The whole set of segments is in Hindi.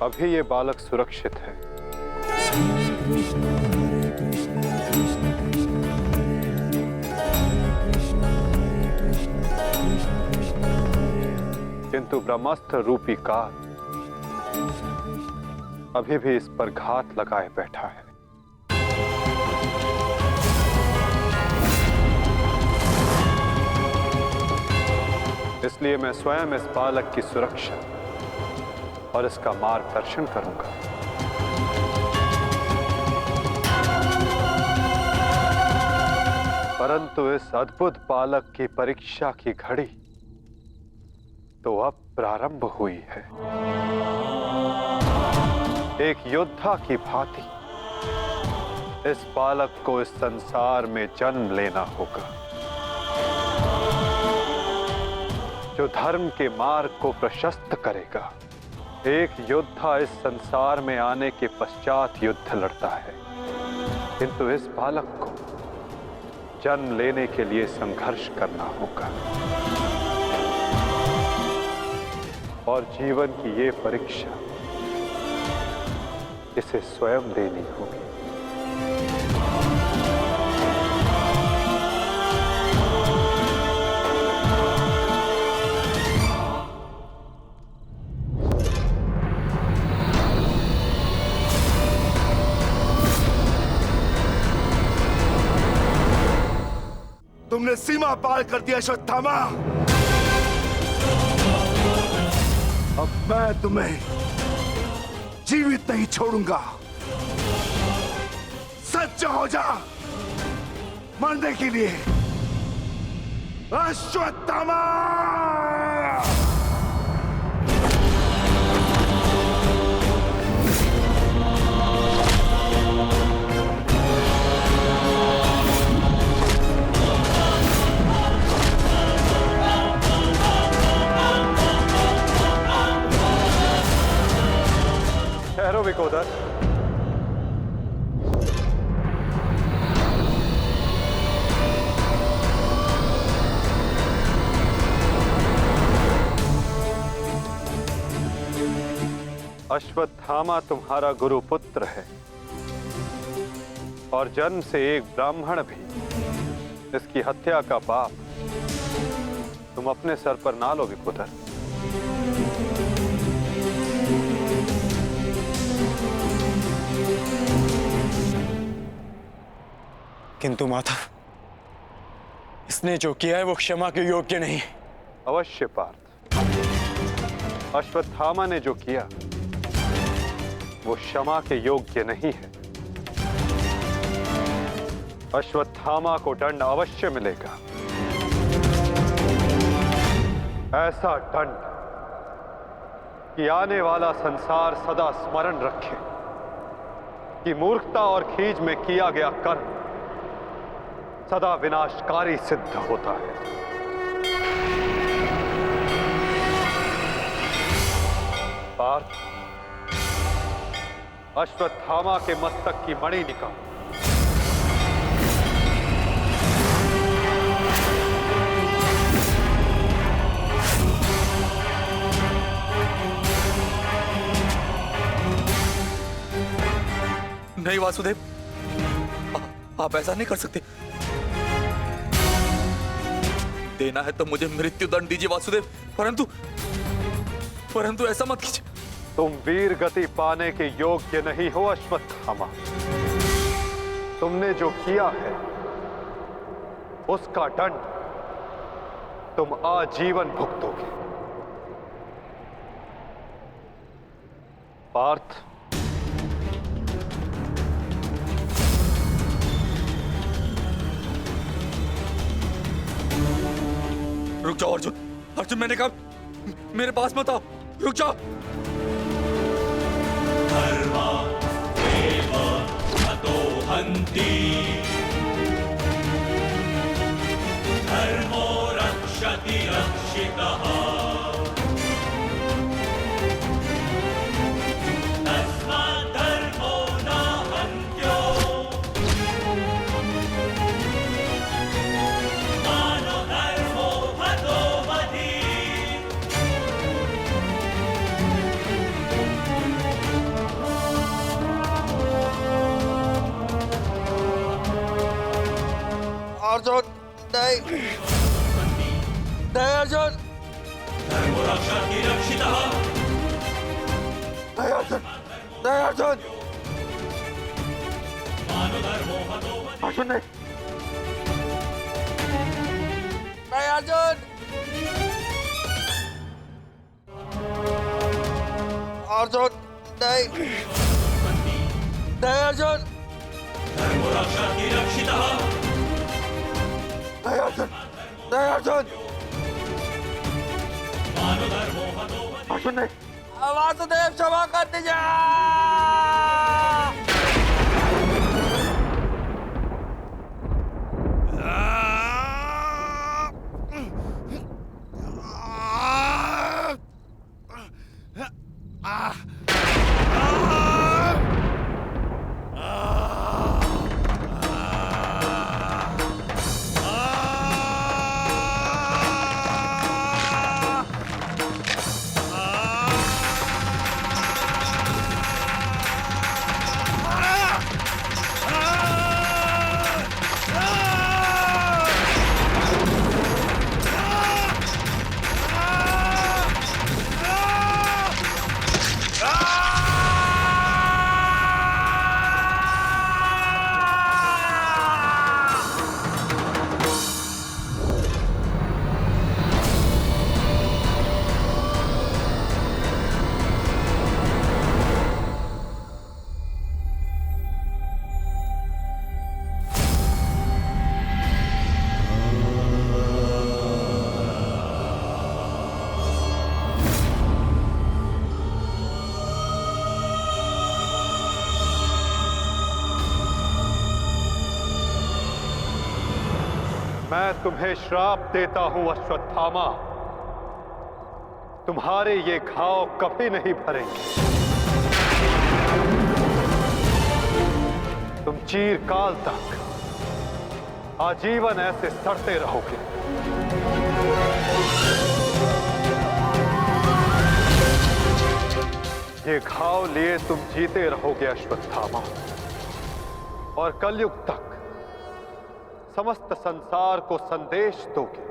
अभी ये बालक सुरक्षित है। किंतु ब्रह्मास्त्र रूपी काल अभी भी इस पर घात लगाए बैठा है। इसलिए मैं स्वयं इस बालक की सुरक्षा और इसका मार्गदर्शन करूंगा। परंतु इस अद्भुत बालक की परीक्षा की घड़ी तो अब प्रारंभ हुई है। एक योद्धा की भांति इस बालक को इस संसार में जन्म लेना होगा, जो धर्म के मार्ग को प्रशस्त करेगा। एक योद्धा इस संसार में आने के पश्चात युद्ध लड़ता है, किंतु इस बालक को जन्म लेने के लिए संघर्ष करना होगा और जीवन की ये परीक्षा इसे स्वयं देनी होगी। तुमने सीमा पार कर दिया अश्वत्थामा। अब मैं तुम्हें जीवित नहीं छोड़ूंगा। सच्चा हो जा मरने के लिए। अश्वत्थामा! ठहरो विकोदर। अश्वत्थामा तुम्हारा गुरुपुत्र है और जन्म से एक ब्राह्मण भी। इसकी हत्या का पाप तुम अपने सर पर ना लो विकोदर। किंतु माता, इसने जो किया है वो क्षमा के योग्य नहीं। अवश्य पार्थ, अश्वत्थामा ने जो किया वो क्षमा के योग्य नहीं है। अश्वत्थामा को दंड अवश्य मिलेगा, ऐसा दंड कि आने वाला संसार सदा स्मरण रखे कि मूर्खता और खीज में किया गया कर्म सदा विनाशकारी सिद्ध होता है। पार्थ, अश्वत्थामा के मस्तक की मणि निकाल। नहीं वासुदेव, आप ऐसा नहीं कर सकते। देना है तो मुझे मृत्युदंड दीजिए वासुदेव, परंतु ऐसा मत कीजिए। तुम वीर गति पाने के योग्य नहीं हो अश्वत्थामा। तुमने जो किया है उसका दंड तुम आजीवन भुगतोगे। पार्थ, रुक जाओ अर्जुन। अर्जुन, मैंने कहा मेरे पास मत आओ, रुक जाओ। धर्मा एव हतो हन्ति, धर्मो रक्षति रक्षितः। तस्मात् धर्मो न हन्त्यो, मानो धर्मो हतो वधि। अर्जुन नहीं नहीं अर्जुन धर्मरक्षति रक्षितः नहीं अर्जुन नहीं अर्जुन मानधर्मो हतो अर्जुन नहीं नहीं अर्जुन अर्जुन नहीं नहीं अर्जुन धर्मरक्षति रक्षितः नहीं अर्जुन नहीं अर्जुन मानधर्मो हतो अर्जुन नहीं वासुदेव क्षमा कर दीजिए मैं तुम्हें श्राप देता हूं अश्वत्थामा, तुम्हारे ये घाव कभी नहीं भरेंगे। तुम चिरकाल तक आजीवन ऐसे सड़ते रहोगे। ये घाव लिए तुम जीते रहोगे अश्वत्थामा, और कलयुग तक समस्त संसार को संदेश दोगे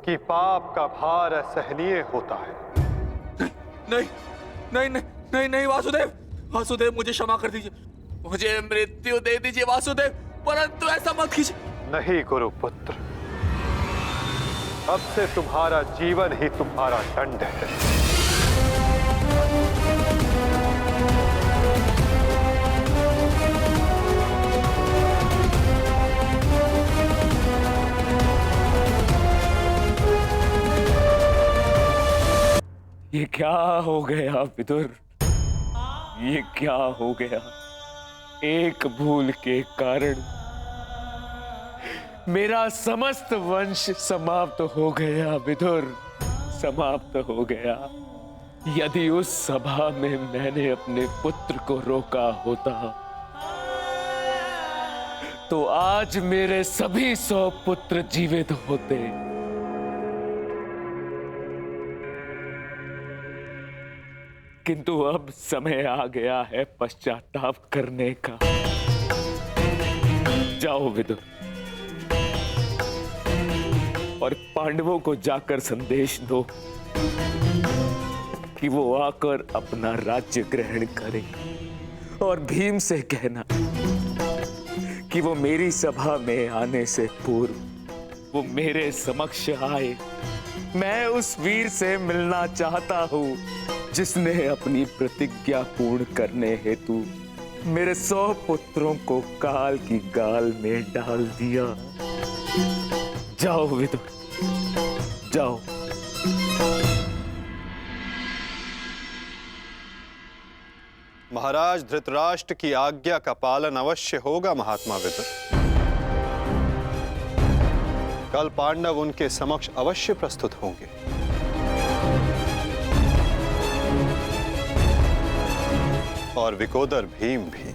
कि पाप का भार असहनीय होता है। नहीं नहीं नहीं नहीं नहीं वासुदेव वासुदेव मुझे क्षमा कर दीजिए, मुझे मृत्यु दे दीजिए वासुदेव, परंतु ऐसा मत कीजिए। नहीं गुरुपुत्र, अब से तुम्हारा जीवन ही तुम्हारा दंड है। ये क्या हो गया विदुर, ये क्या हो गया? एक भूल के कारण मेरा समस्त वंश समाप्त हो गया विदुर, समाप्त हो गया। यदि उस सभा में मैंने अपने पुत्र को रोका होता तो आज मेरे सभी 100 पुत्र जीवित होते। किंतु अब समय आ गया है पश्चाताप करने का। जाओ विदुर, और पांडवों को जाकर संदेश दो कि वो आकर अपना राज्य ग्रहण करें, और भीम से कहना कि वो मेरी सभा में आने से पूर्व वो मेरे समक्ष आए। मैं उस वीर से मिलना चाहता हूं जिसने अपनी प्रतिज्ञा पूर्ण करने हेतु मेरे 100 पुत्रों को काल की गाल में डाल दिया। जाओ विदुर, जाओ। महाराज धृतराष्ट्र की आज्ञा का पालन अवश्य होगा महात्मा विदुर। कल पांडव उनके समक्ष अवश्य प्रस्तुत होंगे। और विकोदर भीम भी।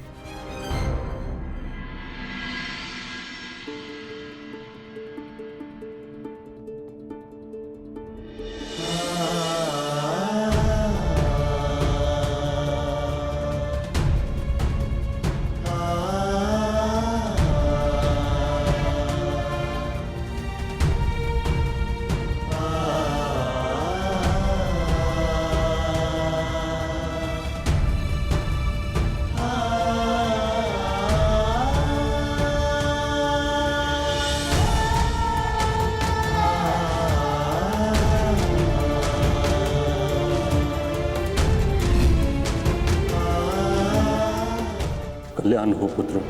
कल्याण हो पुत्रों।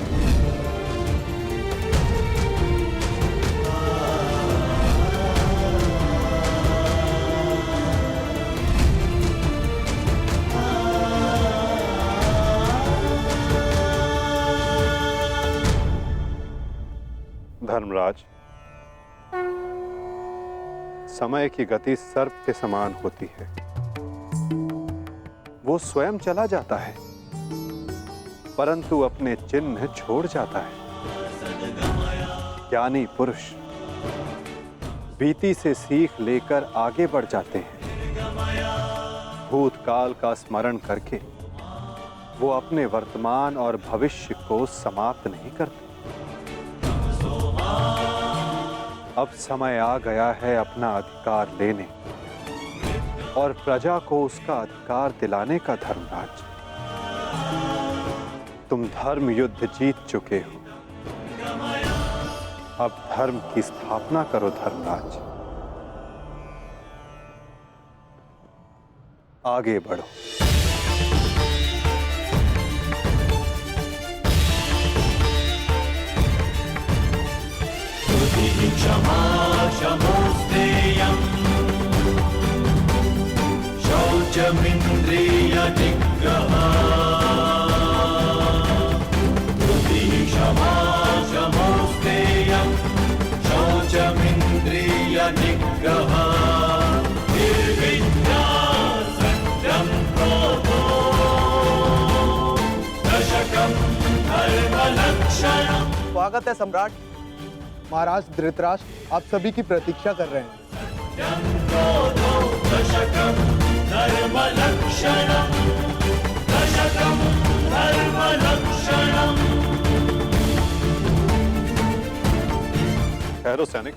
धर्मराज, समय की गति सर्प के समान होती है। वो स्वयं चला जाता है परंतु अपने चिन्ह छोड़ जाता है। ज्ञानी पुरुष बीती से सीख लेकर आगे बढ़ जाते हैं। भूतकाल का स्मरण करके वो अपने वर्तमान और भविष्य को समाप्त नहीं करते। अब समय आ गया है अपना अधिकार लेने और प्रजा को उसका अधिकार दिलाने का। धर्मराज, तुम धर्म युद्ध जीत चुके हो, अब धर्म की स्थापना करो। धर्मराज, आगे बढ़ो। क्षमा क्षमोस्तेयम् शौचमिन्द्रिय निग्रहा क्षमा क्षमोस्तेयम् शौचमिन्द्रिय निग्रहा निर्विद्या सत्यं क्रोधो दशकं धर्मलक्षणम्। स्वागत है सम्राट। महाराज धृतराष्ट्र आप सभी की प्रतीक्षा कर रहे हैं। ठहरो सैनिक।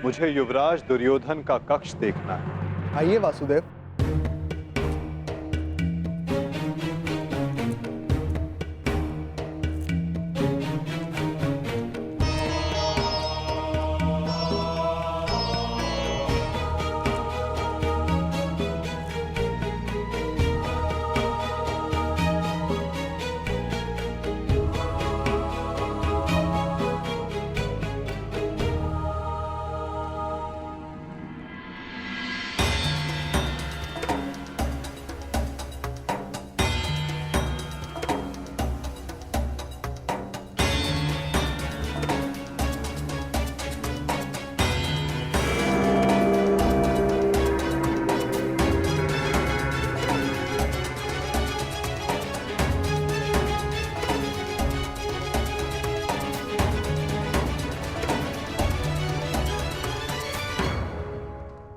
मुझे युवराज दुर्योधन का कक्ष देखना है। आइए वासुदेव।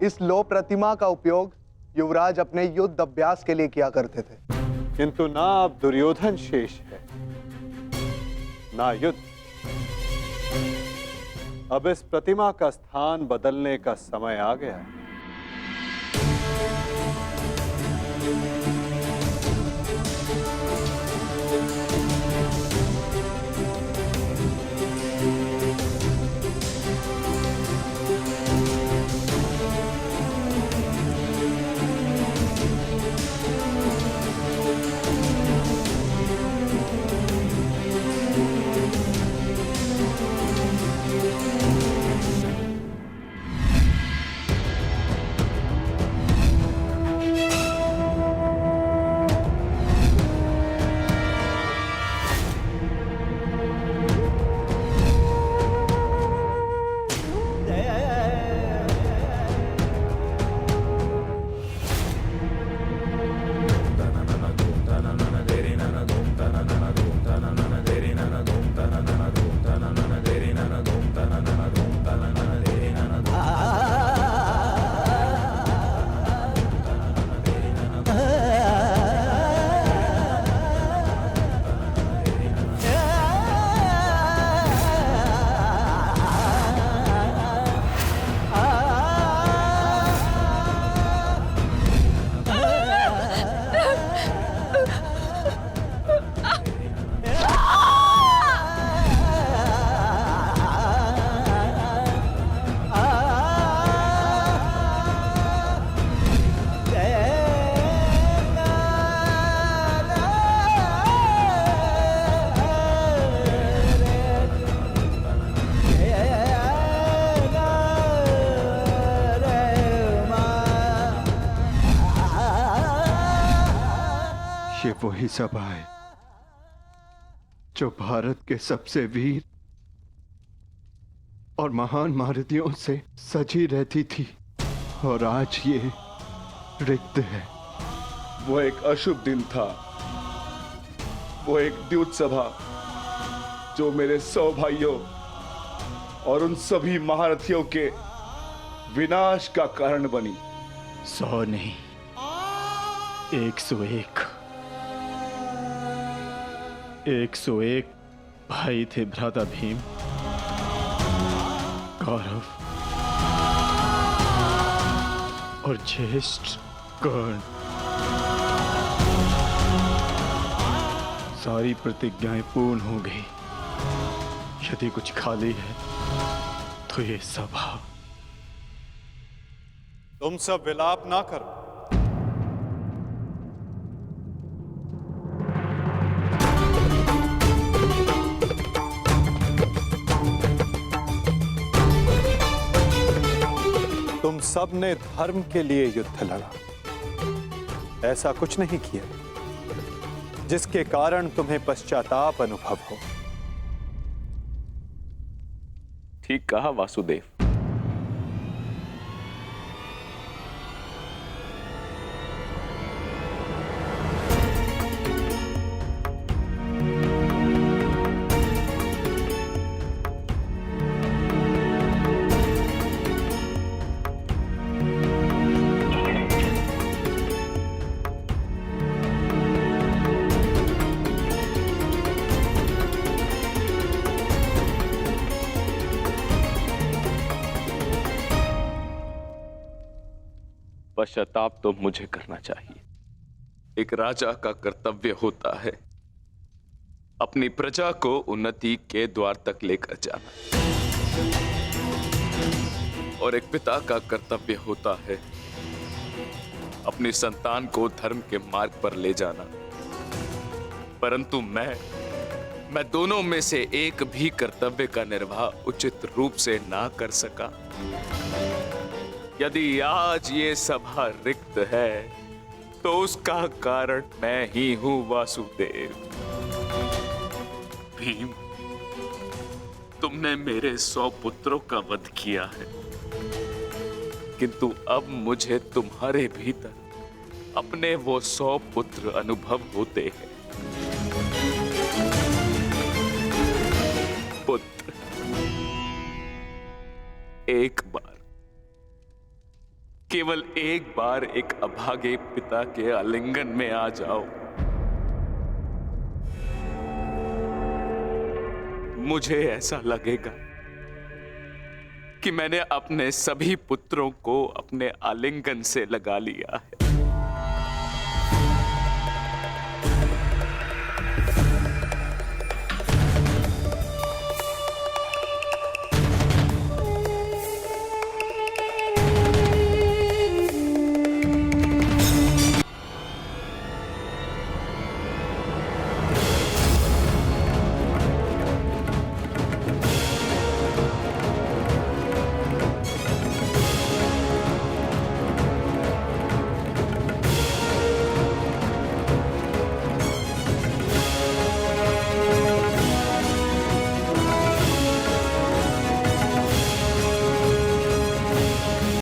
इस लो प्रतिमा का उपयोग युवराज अपने युद्ध अभ्यास के लिए किया करते थे। किंतु ना अब दुर्योधन शेष है, ना युद्ध। अब इस प्रतिमा का स्थान बदलने का समय आ गया है। वही सभा है जो भारत के सबसे वीर और महान महारथियों से सजी रहती थी, और आज ये रिक्त है। वो एक अशुभ दिन था, वो एक द्यूत सभा जो मेरे 100 भाइयों और उन सभी महारथियों के विनाश का कारण बनी। 100 नहीं, 101 101 भाई थे भ्राता भीम, कौरव और ज्येष्ठ कर्ण। सारी प्रतिज्ञाएं पूर्ण हो गई। यदि कुछ खाली है तो ये सभा। तुम सब विलाप ना करो। तुम सब ने धर्म के लिए युद्ध लड़ा, ऐसा कुछ नहीं किया जिसके कारण तुम्हें पश्चाताप अनुभव हो। ठीक कहा वासुदेव। पश्चाताप तो मुझे करना चाहिए। एक राजा का कर्तव्य होता है अपनी प्रजा को उन्नति के द्वार तक लेकर जाना, और एक पिता का कर्तव्य होता है अपनी संतान को धर्म के मार्ग पर ले जाना। परंतु मैं दोनों में से एक भी कर्तव्य का निर्वाह उचित रूप से ना कर सका। यदि आज ये सभा रिक्त है तो उसका कारण मैं ही हूं वासुदेव। भीम, तुमने मेरे 100 पुत्रों का वध किया है, किंतु अब मुझे तुम्हारे भीतर अपने वो 100 पुत्र अनुभव होते हैं। पुत्र, एक बार, केवल एक बार एक अभागे पिता के आलिंगन में आ जाओ। मुझे ऐसा लगेगा कि मैंने अपने सभी पुत्रों को अपने आलिंगन से लगा लिया है।